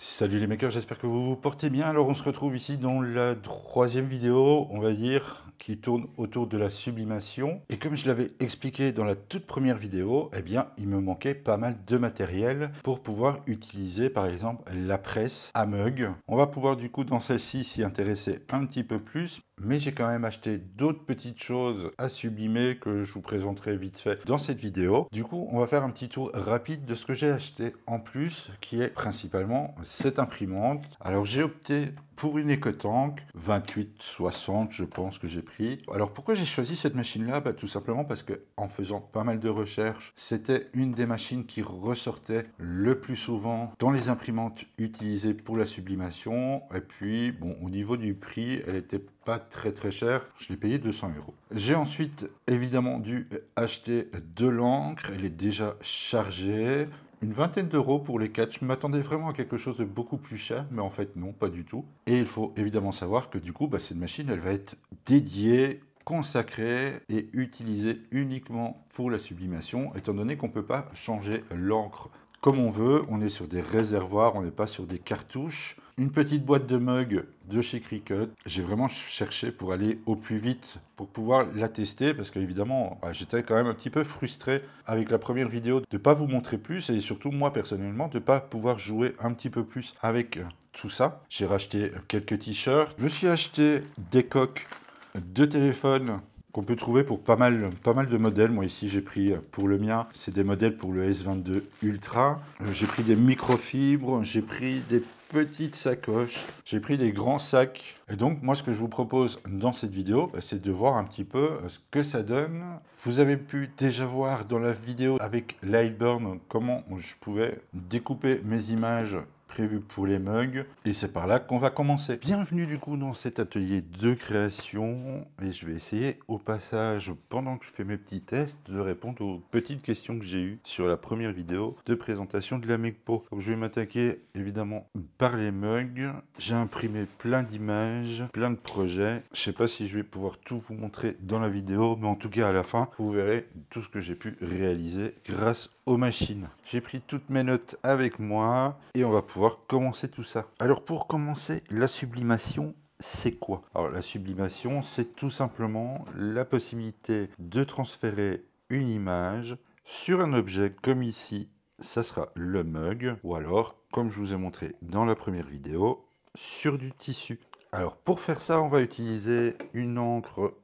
Salut les makers, j'espère que vous vous portez bien. Alors on se retrouve ici dans la troisième vidéo, on va dire, qui tourne autour de la sublimation. Et comme je l'avais expliqué dans la toute première vidéo, eh bien il me manquait pas mal de matériel pour pouvoir utiliser par exemple la presse à mug. On va pouvoir du coup dans celle-ci s'y intéresser un petit peu plus. Mais j'ai quand même acheté d'autres petites choses à sublimer que je vous présenterai vite fait dans cette vidéo. Du coup, on va faire un petit tour rapide de ce que j'ai acheté en plus, qui est principalement cette imprimante. Alors j'ai opté pour une EcoTank 2860, je pense que j'ai pris. Alors pourquoi j'ai choisi cette machine-là? Tout simplement parce que en faisant pas mal de recherches, c'était une des machines qui ressortait le plus souvent dans les imprimantes utilisées pour la sublimation. Et puis, bon, au niveau du prix, elle était pas très cher, je l'ai payé 200 €. J'ai ensuite évidemment dû acheter de l'encre, elle est déjà chargée, une vingtaine d'euros pour les 4. Je m'attendais vraiment à quelque chose de beaucoup plus cher, mais en fait non, pas du tout. Et il faut évidemment savoir que du coup, cette machine, elle va être dédiée, consacrée et utilisée uniquement pour la sublimation, étant donné qu'on ne peut pas changer l'encre comme on veut. On est sur des réservoirs, on n'est pas sur des cartouches. Une petite boîte de mug de chez Cricut. J'ai vraiment cherché pour aller au plus vite pour pouvoir la tester parce qu'évidemment, j'étais quand même un petit peu frustré avec la première vidéo de ne pas vous montrer plus et surtout moi personnellement de ne pas pouvoir jouer un petit peu plus avec tout ça. J'ai racheté quelques t-shirts. Je me suis acheté des coques de téléphone qu'on peut trouver pour pas mal de modèles. Moi ici j'ai pris pour le mien, c'est des modèles pour le S22 Ultra. J'ai pris des microfibres, j'ai pris des petites sacoches, j'ai pris des grands sacs. Et donc moi ce que je vous propose dans cette vidéo, c'est de voir un petit peu ce que ça donne. Vous avez pu déjà voir dans la vidéo avec Lightburn comment je pouvais découper mes images prévu pour les mugs et c'est par là qu'on va commencer. Bienvenue du coup dans cet atelier de création et je vais essayer au passage pendant que je fais mes petits tests de répondre aux petites questions que j'ai eues sur la première vidéo de présentation de la Megpo. Donc je vais m'attaquer évidemment par les mugs. J'ai imprimé plein d'images, plein de projets. Je sais pas si je vais pouvoir tout vous montrer dans la vidéo, mais en tout cas à la fin vous verrez tout ce que j'ai pu réaliser grâce aux machines. J'ai pris toutes mes notes avec moi et on va pouvoir commencer tout ça. Alors pour commencer, la sublimation, c'est quoi? Alors la sublimation, c'est tout simplement la possibilité de transférer une image sur un objet comme ici, ça sera le mug, ou alors, comme je vous ai montré dans la première vidéo, sur du tissu. Alors pour faire ça, on va utiliser une encre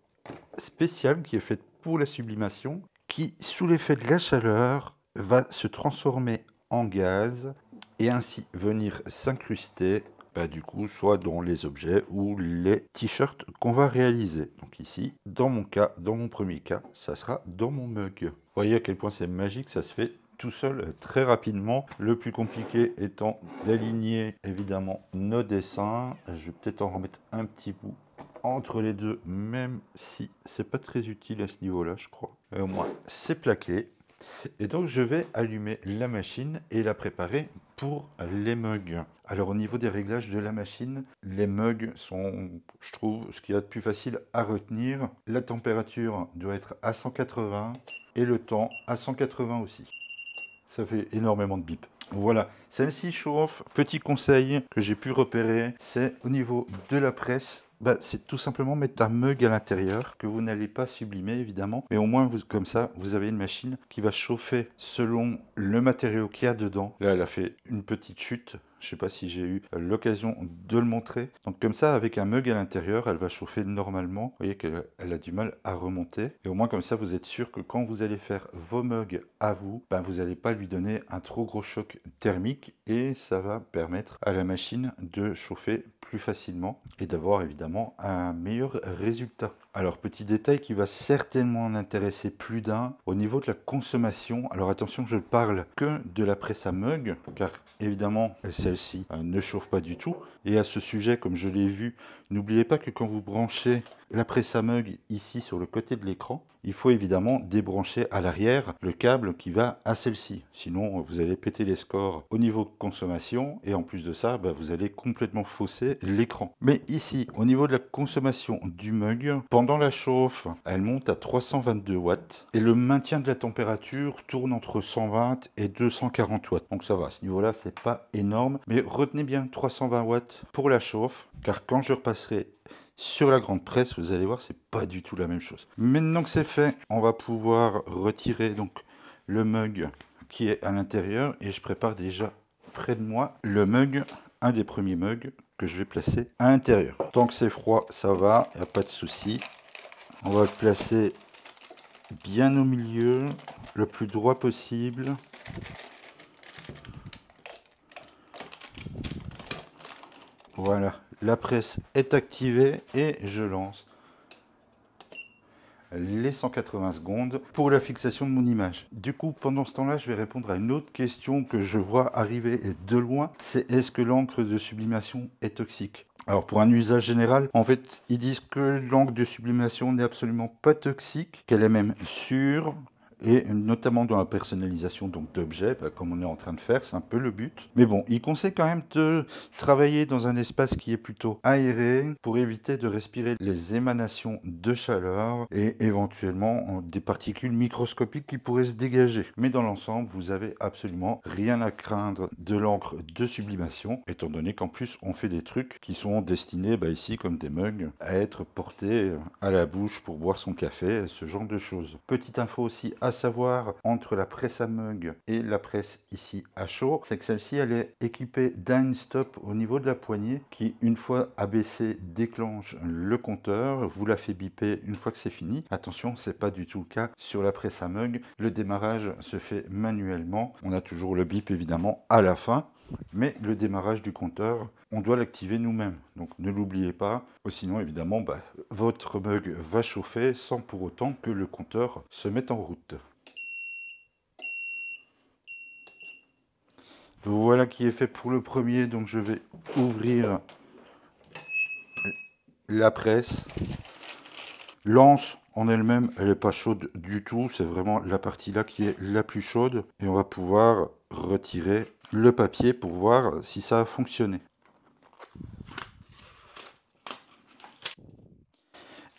spéciale qui est faite pour la sublimation, qui, sous l'effet de la chaleur, va se transformer en gaz et ainsi venir s'incruster du coup soit dans les objets ou les t-shirts qu'on va réaliser. Donc ici, dans mon cas, dans mon premier cas, ça sera dans mon mug. Vous voyez à quel point c'est magique, ça se fait tout seul très rapidement. Le plus compliqué étant d'aligner évidemment nos dessins. Je vais peut-être en remettre un petit bout entre les deux, même si c'est pas très utile à ce niveau-là, je crois. Et au moins, c'est plaqué. Et donc, je vais allumer la machine et la préparer pour les mugs. Alors, au niveau des réglages de la machine, les mugs sont, je trouve, ce qu'il y a de plus facile à retenir. La température doit être à 180 et le temps à 180 aussi. Ça fait énormément de bip. Voilà, celle-ci chauffe. Petit conseil que j'ai pu repérer, c'est au niveau de la presse. C'est tout simplement mettre un mug à l'intérieur que vous n'allez pas sublimer évidemment, mais au moins comme ça vous avez une machine qui va chauffer selon le matériau qu'il y a dedans. Là elle a fait une petite chute, je ne sais pas si j'ai eu l'occasion de le montrer. Donc comme ça avec un mug à l'intérieur elle va chauffer normalement. Vous voyez qu'elle a du mal à remonter et au moins comme ça vous êtes sûr que quand vous allez faire vos mugs à vous, vous n'allez pas lui donner un trop gros choc thermique et ça va permettre à la machine de chauffer plus facilement et d'avoir évidemment un meilleur résultat. Alors petit détail qui va certainement en intéresser plus d'un au niveau de la consommation. Alors attention, je ne parle que de la presse à mug car évidemment celle-ci ne chauffe pas du tout. Et à ce sujet, comme je l'ai vu, n'oubliez pas que quand vous branchez la presse à mug ici sur le côté de l'écran, il faut évidemment débrancher à l'arrière le câble qui va à celle-ci. Sinon, vous allez péter les scores au niveau consommation et en plus de ça, vous allez complètement fausser l'écran. Mais ici, au niveau de la consommation du mug, pendant la chauffe, elle monte à 322 watts et le maintien de la température tourne entre 120 et 240 watts. Donc ça va, à ce niveau-là, c'est pas énorme. Mais retenez bien 320 watts pour la chauffe, car quand je repasserai sur la grande presse, vous allez voir, c'est pas du tout la même chose. Maintenant que c'est fait, on va pouvoir retirer donc le mug qui est à l'intérieur et je prépare déjà près de moi le mug, un des premiers mugs que je vais placer à l'intérieur. Tant que c'est froid, ça va, il n'y a pas de souci. On va le placer bien au milieu, le plus droit possible. Voilà, la presse est activée et je lance les 180 secondes pour la fixation de mon image. Du coup, pendant ce temps-là, je vais répondre à une autre question que je vois arriver de loin, c'est est-ce que l'encre de sublimation est toxique? Alors pour un usage général, en fait, ils disent que l'encre de sublimation n'est absolument pas toxique, qu'elle est même sûre, et notamment dans la personnalisation d'objets, comme on est en train de faire, c'est un peu le but. Mais bon, il conseille quand même de travailler dans un espace qui est plutôt aéré pour éviter de respirer les émanations de chaleur et éventuellement des particules microscopiques qui pourraient se dégager. Mais dans l'ensemble, vous avez absolument rien à craindre de l'encre de sublimation, étant donné qu'en plus on fait des trucs qui sont destinés, ici comme des mugs, à être portés à la bouche pour boire son café, ce genre de choses. Petite info aussi à savoir entre la presse à mug et la presse ici à chaud, c'est que celle-ci elle est équipée d'un stop au niveau de la poignée qui une fois abaissé déclenche le compteur, vous la fait biper une fois que c'est fini. Attention, c'est pas du tout le cas sur la presse à mug, le démarrage se fait manuellement, on a toujours le bip évidemment à la fin. Mais le démarrage du compteur, on doit l'activer nous-mêmes. Donc ne l'oubliez pas. Sinon, évidemment, votre mug va chauffer sans pour autant que le compteur se mette en route. Voilà qui est fait pour le premier. Donc je vais ouvrir la presse. L'anse en elle-même, elle n'est pas chaude du tout. C'est vraiment la partie là qui est la plus chaude. Et on va pouvoir retirer le papier pour voir si ça a fonctionné.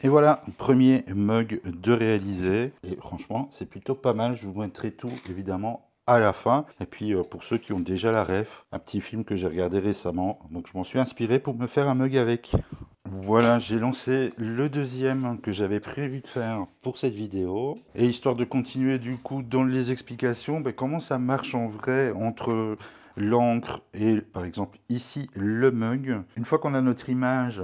Et voilà, premier mug de réaliser. Et franchement, c'est plutôt pas mal. Je vous montrerai tout, évidemment, à la fin. Et puis, pour ceux qui ont déjà la ref, un petit film que j'ai regardé récemment. Donc, je m'en suis inspiré pour me faire un mug avec. Voilà, j'ai lancé le deuxième que j'avais prévu de faire pour cette vidéo. Et histoire de continuer, du coup, dans les explications, comment ça marche en vrai entre l'encre et, par exemple, ici, le mug. Une fois qu'on a notre image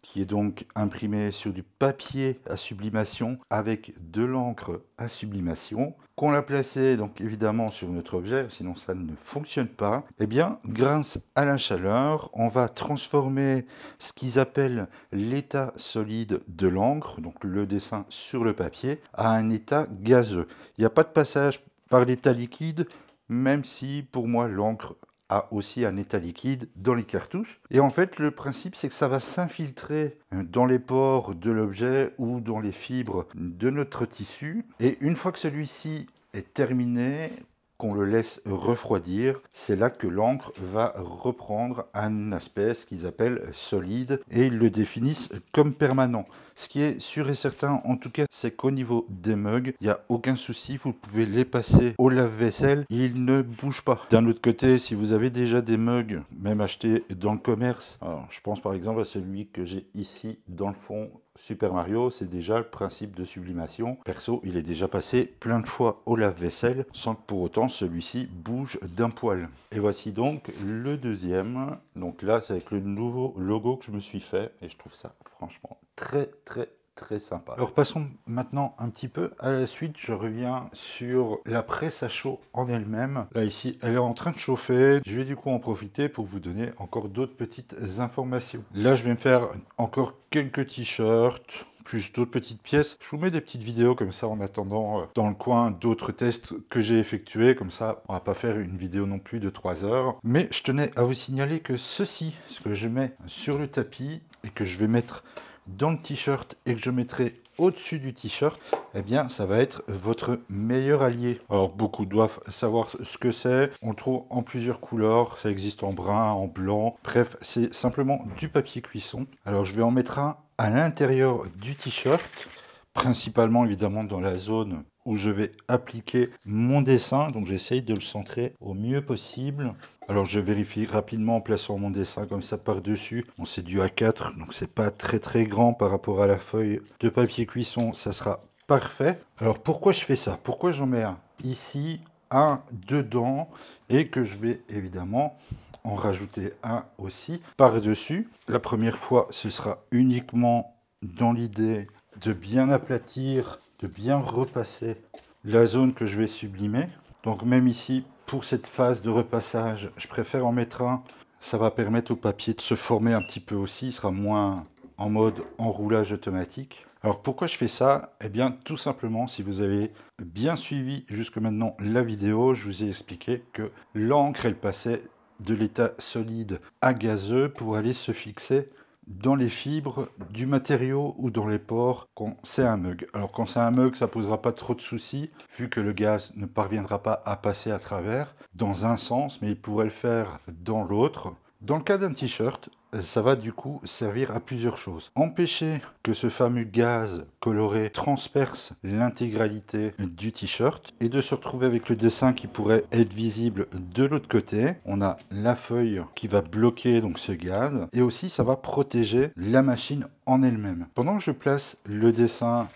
qui est donc imprimé sur du papier à sublimation avec de l'encre à sublimation, qu'on l'a placé donc évidemment sur notre objet, sinon ça ne fonctionne pas, et bien grâce à la chaleur, on va transformer ce qu'ils appellent l'état solide de l'encre, donc le dessin sur le papier, à un état gazeux. Il n'y a pas de passage par l'état liquide, même si pour moi l'encre a aussi un état liquide dans les cartouches. Et en fait, le principe, c'est que ça va s'infiltrer dans les pores de l'objet ou dans les fibres de notre tissu. Et une fois que celui-ci est terminé, qu'on le laisse refroidir, c'est là que l'encre va reprendre un aspect, ce qu'ils appellent solide, et ils le définissent comme permanent. Ce qui est sûr et certain, en tout cas, c'est qu'au niveau des mugs, il n'y a aucun souci, vous pouvez les passer au lave-vaisselle, ils ne bougent pas. D'un autre côté, si vous avez déjà des mugs, même achetés dans le commerce, alors, je pense par exemple à celui que j'ai ici dans le fond, Super Mario, c'est déjà le principe de sublimation. Perso, il est déjà passé plein de fois au lave-vaisselle sans que pour autant celui-ci bouge d'un poil. Et voici donc le deuxième. Donc là, c'est avec le nouveau logo que je me suis fait et je trouve ça franchement très sympa. Alors passons maintenant un petit peu à la suite. Je reviens sur la presse à chaud en elle-même. Là ici, elle est en train de chauffer. Je vais du coup en profiter pour vous donner encore d'autres petites informations. Là, je vais me faire encore quelques t-shirts, plus d'autres petites pièces. Je vous mets des petites vidéos comme ça en attendant dans le coin d'autres tests que j'ai effectués. Comme ça, on va pas faire une vidéo non plus de 3 heures. Mais je tenais à vous signaler que ceci, ce que je mets sur le tapis et que je vais mettre dans le t-shirt et que je mettrai au-dessus du t-shirt, eh bien ça va être votre meilleur allié. Alors beaucoup doivent savoir ce que c'est, on le trouve en plusieurs couleurs, ça existe en brun, en blanc, bref c'est simplement du papier cuisson. Alors je vais en mettre un à l'intérieur du t-shirt, principalement évidemment dans la zone où je vais appliquer mon dessin, donc j'essaye de le centrer au mieux possible. Alors je vérifie rapidement en plaçant mon dessin comme ça par-dessus. Bon, c'est du A4, donc c'est pas très grand par rapport à la feuille de papier cuisson, ça sera parfait. Alors pourquoi je fais ça? Pourquoi j'en mets un ici, un dedans, et que je vais évidemment en rajouter un aussi par-dessus. La première fois, ce sera uniquement dans l'idée de bien aplatir, de bien repasser la zone que je vais sublimer. Donc même ici, pour cette phase de repassage, je préfère en mettre un. Ça va permettre au papier de se former un petit peu aussi, il sera moins en mode enroulage automatique. Alors pourquoi je fais ça? Eh bien tout simplement, si vous avez bien suivi jusque maintenant la vidéo, je vous ai expliqué que l'encre, elle passait de l'état solide à gazeux pour aller se fixer dans les fibres du matériau ou dans les pores quand c'est un mug. Alors quand c'est un mug, ça posera pas trop de soucis vu que le gaz ne parviendra pas à passer à travers dans un sens, mais il pourrait le faire dans l'autre. Dans le cas d'un t-shirt, ça va du coup servir à plusieurs choses. Empêcher que ce fameux gaz coloré transperce l'intégralité du t-shirt et de se retrouver avec le dessin qui pourrait être visible de l'autre côté. On a la feuille qui va bloquer donc ce gaz et aussi ça va protéger la machine en elle-même. Pendant que je place le dessin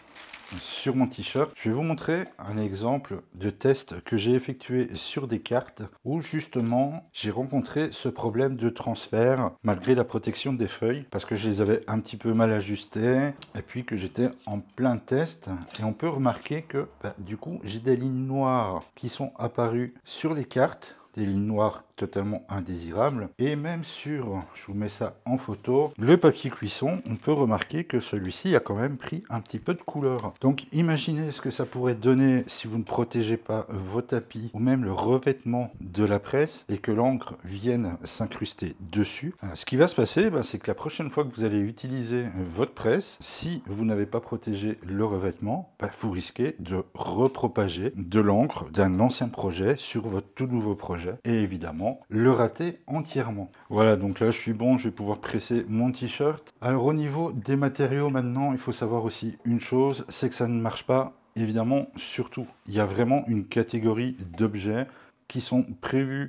sur mon t-shirt, je vais vous montrer un exemple de test que j'ai effectué sur des cartes où justement j'ai rencontré ce problème de transfert malgré la protection des feuilles parce que je les avais un petit peu mal ajustées et puis que j'étais en plein test et on peut remarquer que du coup j'ai des lignes noires qui sont apparues sur les cartes, des lignes noires totalement indésirables. Et même sur, je vous mets ça en photo, le papier cuisson, on peut remarquer que celui-ci a quand même pris un petit peu de couleur. Donc imaginez ce que ça pourrait donner si vous ne protégez pas vos tapis ou même le revêtement de la presse et que l'encre vienne s'incruster dessus. Ce qui va se passer, c'est que la prochaine fois que vous allez utiliser votre presse, si vous n'avez pas protégé le revêtement, vous risquez de repropager de l'encre d'un ancien projet sur votre tout nouveau projet et évidemment le rater entièrement. Voilà, donc là je suis bon, je vais pouvoir presser mon t-shirt. Alors au niveau des matériaux maintenant, il faut savoir aussi une chose, c'est que ça ne marche pas évidemment sur tout. Il y a vraiment une catégorie d'objets qui sont prévus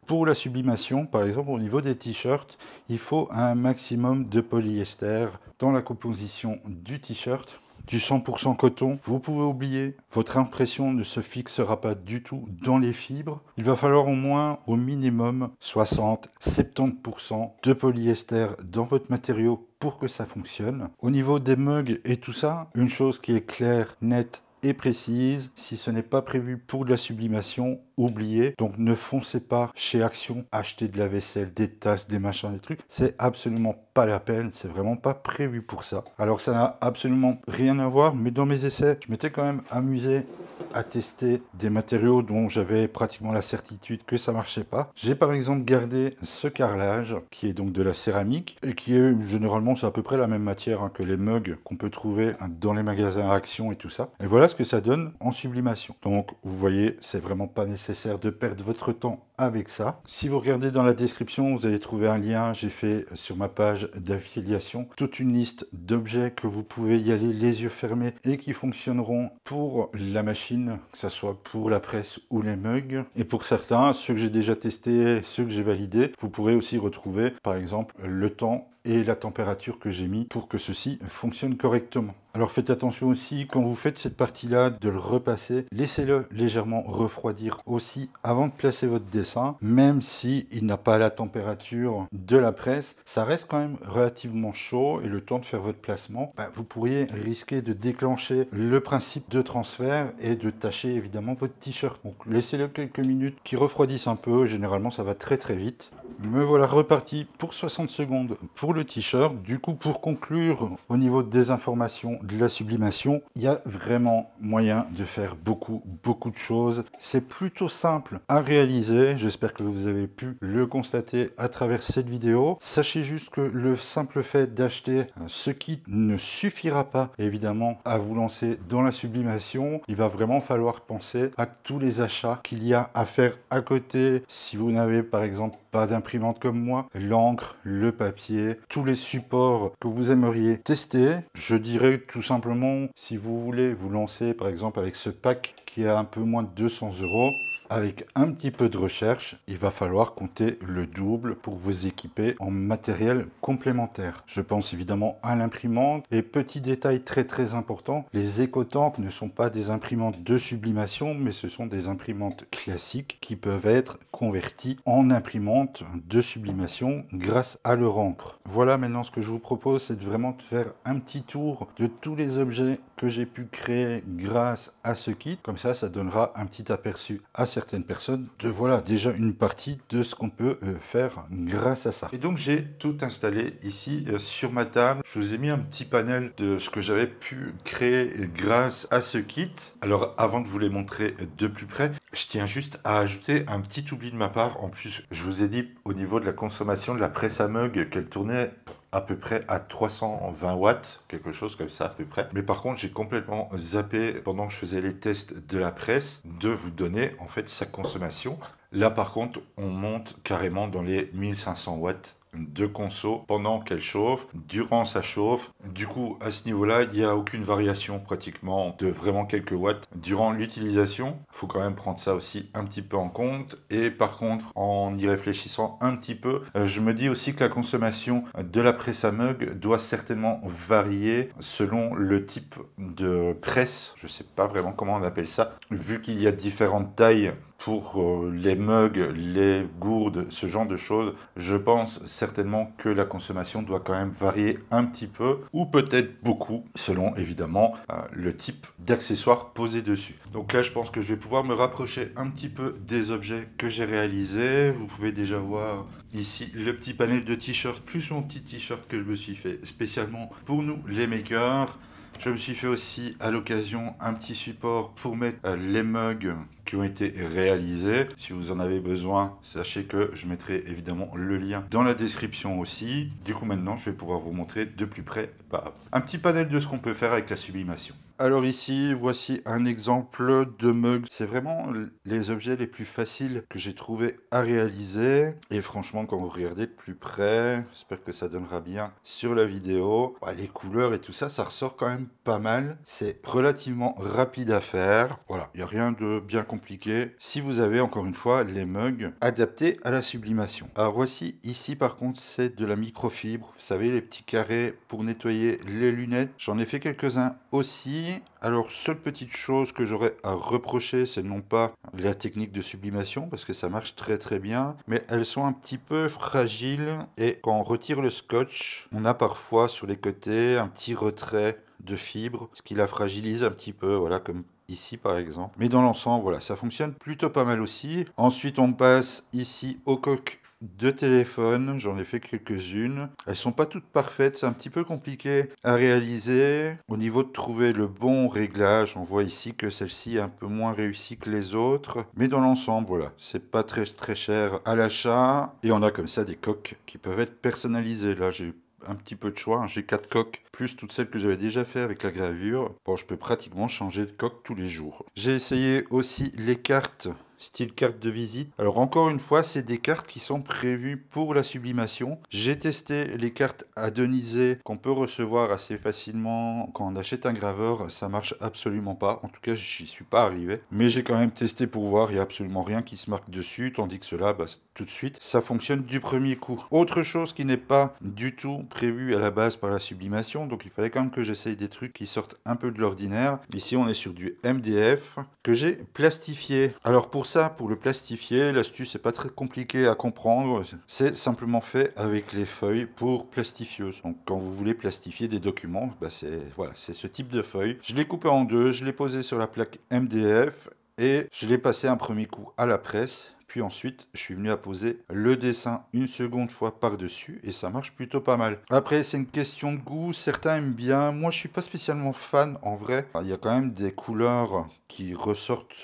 pour la sublimation. Par exemple au niveau des t-shirts, il faut un maximum de polyester dans la composition du t-shirt. Du 100% coton, vous pouvez oublier, votre impression ne se fixera pas du tout dans les fibres. Il va falloir au moins, au minimum, 60-70% de polyester dans votre matériau pour que ça fonctionne. Au niveau des mugs et tout ça, une chose qui est claire, nette et précise, si ce n'est pas prévu pour de la sublimation, oubliez. Donc ne foncez pas chez Action acheter de la vaisselle, des tasses, des machins, des trucs. C'est absolument pas la peine, c'est vraiment pas prévu pour ça. Alors ça n'a absolument rien à voir, mais dans mes essais, je m'étais quand même amusé à tester des matériaux dont j'avais pratiquement la certitude que ça marchait pas. J'ai par exemple gardé ce carrelage qui est donc de la céramique et qui est généralement c'est à peu près la même matière que les mugs qu'on peut trouver dans les magasins Action et tout ça. Et voilà ce que ça donne en sublimation. Donc vous voyez, c'est vraiment pas nécessaire de perdre votre temps avec ça. Si vous regardez dans la description, vous allez trouver un lien. J'ai fait sur ma page d'affiliation toute une liste d'objets que vous pouvez y aller les yeux fermés et qui fonctionneront pour la machine, que ce soit pour la presse ou les mugs. Et pour certains, ceux que j'ai déjà testés, ceux que j'ai validés, vous pourrez aussi retrouver par exemple le temps et la température que j'ai mis pour que ceci fonctionne correctement. Alors faites attention aussi, quand vous faites cette partie-là, de le repasser, laissez-le légèrement refroidir aussi avant de placer votre dessin, même si il n'a pas la température de la presse, ça reste quand même relativement chaud et le temps de faire votre placement, vous pourriez risquer de déclencher le principe de transfert et de tacher évidemment votre t-shirt. Donc laissez-le quelques minutes qui refroidissent un peu, généralement ça va très vite. Me voilà reparti pour 60 secondes pour pour le t-shirt. Du coup, pour conclure, au niveau des informations de la sublimation, il y a vraiment moyen de faire beaucoup de choses. C'est plutôt simple à réaliser. J'espère que vous avez pu le constater à travers cette vidéo. Sachez juste que le simple fait d'acheter ce kit ne suffira pas, évidemment, à vous lancer dans la sublimation. Il va vraiment falloir penser à tous les achats qu'il y a à faire à côté. Si vous n'avez par exemple pas d'imprimante comme moi, l'encre, le papier, tous les supports que vous aimeriez tester, je dirais tout simplement, si vous voulez vous lancer par exemple avec ce pack qui est à un peu moins de 200 €, avec un petit peu de recherche, il va falloir compter le double pour vous équiper en matériel complémentaire. Je pense évidemment à l'imprimante. Et petit détail très important, les EcoTank ne sont pas des imprimantes de sublimation, mais ce sont des imprimantes classiques qui peuvent être converties en imprimantes de sublimation grâce à leur encre. Voilà, maintenant ce que je vous propose, c'est vraiment de faire un petit tour de tous les objets que j'ai pu créer grâce à ce kit. Comme ça donnera un petit aperçu à certaines personnes de voilà déjà une partie de ce qu'on peut faire grâce à ça. Et donc j'ai tout installé ici sur ma table. Je vous ai mis un petit panel de ce que j'avais pu créer grâce à ce kit. Alors avant de vous les montrer de plus près, je tiens juste à ajouter un petit oubli de ma part. En plus, je vous ai dit au niveau de la consommation de la presse à mug qu'elle tournait à peu près à 320 watts, quelque chose comme ça à peu près. Mais par contre, j'ai complètement zappé pendant que je faisais les tests de la presse de vous donner en fait sa consommation. Là par contre, on monte carrément dans les 1500 watts de conso pendant qu'elle chauffe, durant sa chauffe. Du coup, à ce niveau-là, il n'y a aucune variation pratiquement de vraiment quelques watts durant l'utilisation. Il faut quand même prendre ça aussi un petit peu en compte. Et par contre, en y réfléchissant un petit peu, je me dis aussi que la consommation de la presse à mug doit certainement varier selon le type de presse. Je ne sais pas vraiment comment on appelle ça, vu qu'il y a différentes tailles pour les mugs, les gourdes, ce genre de choses. Je pense certainement que la consommation doit quand même varier un petit peu, ou peut-être beaucoup, selon évidemment le type d'accessoires posés dessus. Donc là, je pense que je vais pouvoir me rapprocher un petit peu des objets que j'ai réalisés. Vous pouvez déjà voir ici le petit panel de t-shirt, plus mon petit t-shirt que je me suis fait spécialement pour nous, les makers. Je me suis fait aussi à l'occasion un petit support pour mettre les mugs qui ont été réalisés. Si vous en avez besoin, sachez que je mettrai évidemment le lien dans la description aussi. Du coup maintenant, je vais pouvoir vous montrer de plus près un petit panel de ce qu'on peut faire avec la sublimation. Alors ici, voici un exemple de mug. C'est vraiment les objets les plus faciles que j'ai trouvé à réaliser. Et franchement, quand vous regardez de plus près, j'espère que ça donnera bien sur la vidéo. Les couleurs et tout ça, ça ressort quand même pas mal. C'est relativement rapide à faire. Voilà, il n'y a rien de bien compliqué. Si vous avez, encore une fois, les mugs adaptés à la sublimation. Alors voici, ici par contre, c'est de la microfibre. Vous savez, les petits carrés pour nettoyer les lunettes. J'en ai fait quelques-uns aussi. Alors, seule petite chose que j'aurais à reprocher, c'est non pas la technique de sublimation, parce que ça marche très bien, mais elles sont un petit peu fragiles, et quand on retire le scotch, on a parfois sur les côtés un petit retrait de fibre, ce qui la fragilise un petit peu, voilà, comme ici par exemple. Mais dans l'ensemble, voilà, ça fonctionne plutôt pas mal aussi. Ensuite, on passe ici aux coques de téléphone, j'en ai fait quelques-unes. Elles sont pas toutes parfaites, c'est un petit peu compliqué à réaliser. Au niveau de trouver le bon réglage, on voit ici que celle-ci est un peu moins réussie que les autres. Mais dans l'ensemble, voilà, c'est pas très cher à l'achat. Et on a comme ça des coques qui peuvent être personnalisées. Là, j'ai un petit peu de choix, j'ai 4 coques, plus toutes celles que j'avais déjà fait avec la gravure. Bon, je peux pratiquement changer de coque tous les jours. J'ai essayé aussi les cartes style carte de visite. Alors encore une fois, c'est des cartes qui sont prévues pour la sublimation. J'ai testé les cartes adonisées qu'on peut recevoir assez facilement quand on achète un graveur. Ça marche absolument pas. En tout cas, j'y suis pas arrivé. Mais j'ai quand même testé pour voir. Il n'y a absolument rien qui se marque dessus. Tandis que cela, tout de suite, ça fonctionne du premier coup. Autre chose qui n'est pas du tout prévu à la base par la sublimation. Donc il fallait quand même que j'essaye des trucs qui sortent un peu de l'ordinaire. Ici, on est sur du MDF que j'ai plastifié. Alors pour ça, pour le plastifier, l'astuce n'est pas très compliquée à comprendre. C'est simplement fait avec les feuilles pour plastifieuses. Donc quand vous voulez plastifier des documents, c'est ce type de feuille. Je l'ai coupé en deux, je l'ai posé sur la plaque MDF et je l'ai passé un premier coup à la presse Puis ensuite, je suis venu apposer le dessin une seconde fois par-dessus et ça marche plutôt pas mal. Après, c'est une question de goût. Certains aiment bien. Moi, je suis pas spécialement fan en vrai. Il y a quand même des couleurs qui ressortent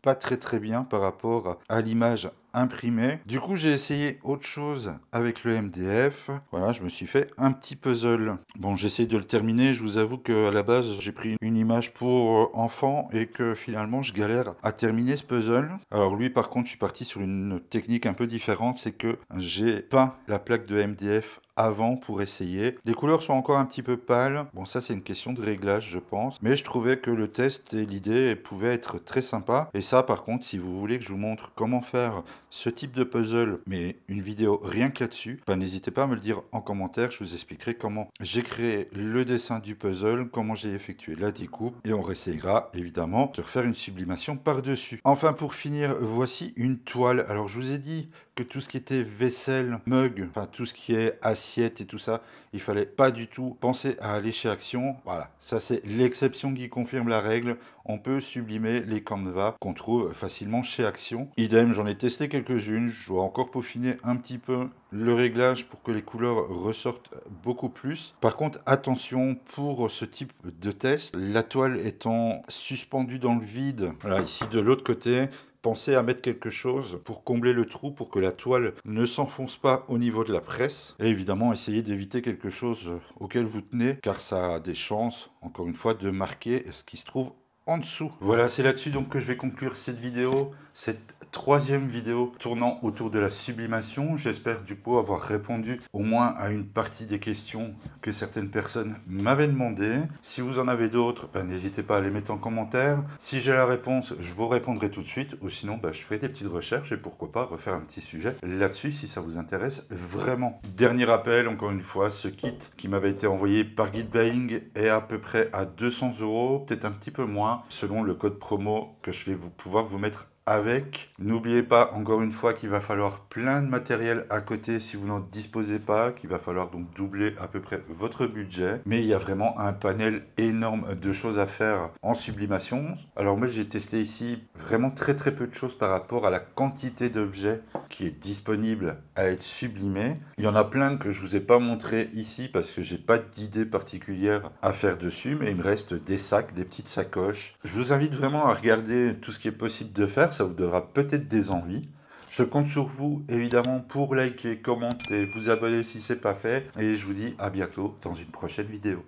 pas très bien par rapport à l'image imprimée. Du coup, j'ai essayé autre chose avec le MDF. Voilà, je me suis fait un petit puzzle. Bon, j'essaie de le terminer. Je vous avoue qu'à la base, j'ai pris une image pour enfants et que finalement, je galère à terminer ce puzzle. Alors lui, par contre, je suis parti sur une technique un peu différente. C'est que j'ai peint la plaque de MDF avant pour essayer. Les couleurs sont encore un petit peu pâles. Bon, ça, c'est une question de réglage, je pense. Mais je trouvais que le test et l'idée pouvaient être très sympas. Et ça, par contre, si vous voulez que je vous montre comment faire ce type de puzzle, mais une vidéo rien que là-dessus, ben, n'hésitez pas à me le dire en commentaire. Je vous expliquerai comment j'ai créé le dessin du puzzle, comment j'ai effectué la découpe. Et on réessayera, évidemment, de refaire une sublimation par-dessus. Enfin, pour finir, voici une toile. Alors, je vous ai dit que tout ce qui était vaisselle, mug, enfin tout ce qui est assiette et tout ça, il fallait pas du tout penser à aller chez Action. Voilà, ça c'est l'exception qui confirme la règle. On peut sublimer les canevas qu'on trouve facilement chez Action. Idem, j'en ai testé quelques-unes. Je dois encore peaufiner un petit peu le réglage pour que les couleurs ressortent beaucoup plus. Par contre, attention pour ce type de test, la toile étant suspendue dans le vide, voilà, ici de l'autre côté, pensez à mettre quelque chose pour combler le trou pour que la toile ne s'enfonce pas au niveau de la presse. Et évidemment, essayez d'éviter quelque chose auquel vous tenez, car ça a des chances, encore une fois, de marquer ce qui se trouve en dessous. Voilà, c'est là-dessus donc que je vais conclure cette vidéo, cette troisième vidéo tournant autour de la sublimation. J'espère du coup avoir répondu au moins à une partie des questions que certaines personnes m'avaient demandé. Si vous en avez d'autres, ben, n'hésitez pas à les mettre en commentaire. Si j'ai la réponse, je vous répondrai tout de suite, ou sinon ben, je ferai des petites recherches et pourquoi pas refaire un petit sujet là-dessus si ça vous intéresse vraiment. Dernier rappel, encore une fois, ce kit qui m'avait été envoyé par Guide Buying est à peu près à 200 €, peut-être un petit peu moins, selon le code promo que je vais pouvoir vous mettre avec. N'oubliez pas, encore une fois, qu'il va falloir plein de matériel à côté si vous n'en disposez pas, qu'il va falloir donc doubler à peu près votre budget. Mais il y a vraiment un panel énorme de choses à faire en sublimation. Alors moi, j'ai testé ici vraiment très peu de choses par rapport à la quantité d'objets qui est disponible à être sublimé. Il y en a plein que je vous ai pas montré ici parce que j'ai pas d'idée particulière à faire dessus, mais il me reste des sacs, des petites sacoches. Je vous invite vraiment à regarder tout ce qui est possible de faire, ça vous donnera peut-être des envies. Je compte sur vous, évidemment, pour liker, commenter, vous abonner si ce n'est pas fait. Et je vous dis à bientôt dans une prochaine vidéo.